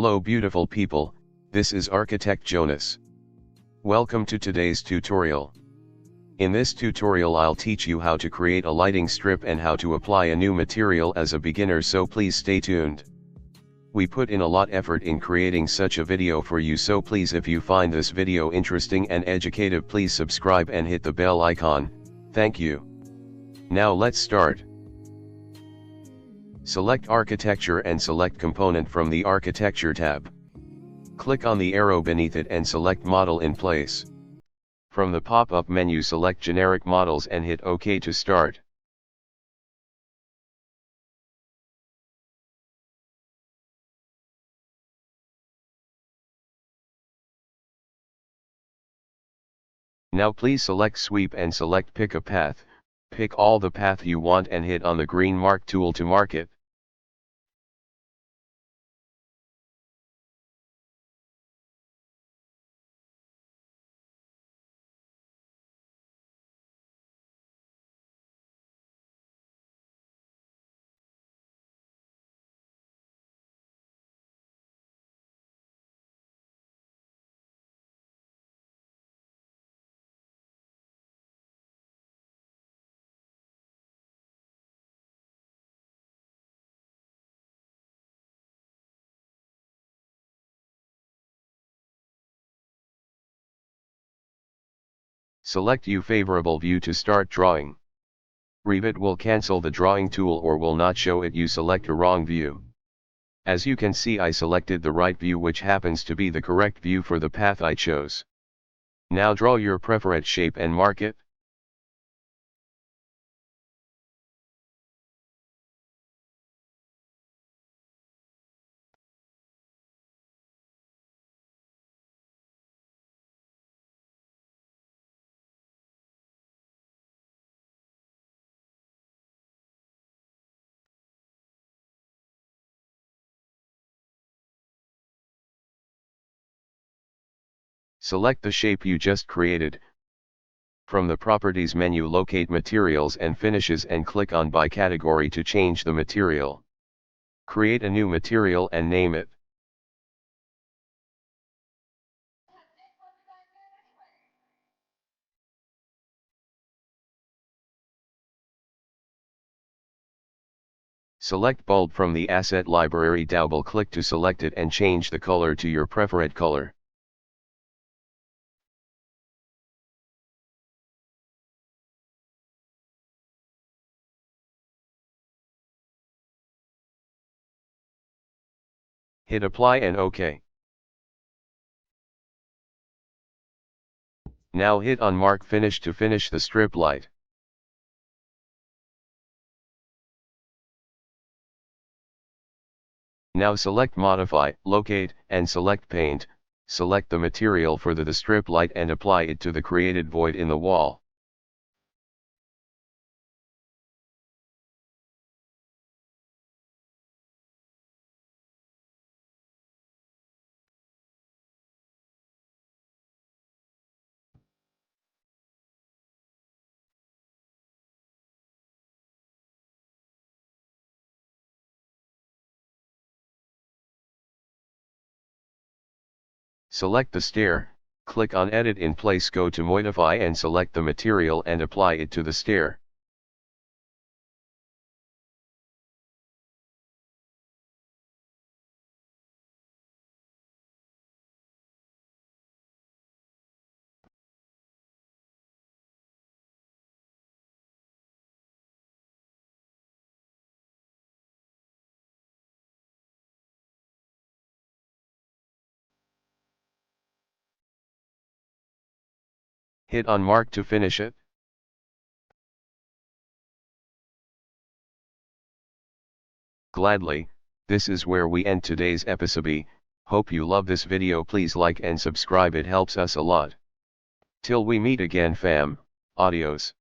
Hello beautiful people, this is Architect Jonas. Welcome to today's tutorial. In this tutorial I'll teach you how to create a lighting strip and how to apply a new material as a beginner, so please stay tuned. We put in a lot effort in creating such a video for you, so please, if you find this video interesting and educative, please subscribe and hit the bell icon. Thank you. Now let's start. Select Architecture and select Component from the Architecture tab. Click on the arrow beneath it and select Model in place. From the pop-up menu select Generic Models and hit OK to start. Now please select Sweep and select Pick a Path. Pick all the path you want and hit on the green mark tool to mark it. Select your favorable view to start drawing. Revit will cancel the drawing tool or will not show it. You select a wrong view. As you can see, I selected the right view, which happens to be the correct view for the path I chose. Now draw your preferred shape and mark it. Select the shape you just created. From the Properties menu locate Materials and Finishes and click on By Category to change the material. Create a new material and name it. Select Bulb from the Asset Library. Double-click to select it and change the color to your preferred color. Hit Apply and OK. Now hit on Mark Finish to finish the strip light. Now select Modify, Locate, and select Paint. Select the material for the strip light and apply it to the created void in the wall. Select the stair, click on Edit in place, go to Modify and select the material and apply it to the stair. Hit on Mark to finish it. Gladly, this is where we end today's episode. Hope you love this video. Please like and subscribe, it helps us a lot. Till we meet again fam, adios.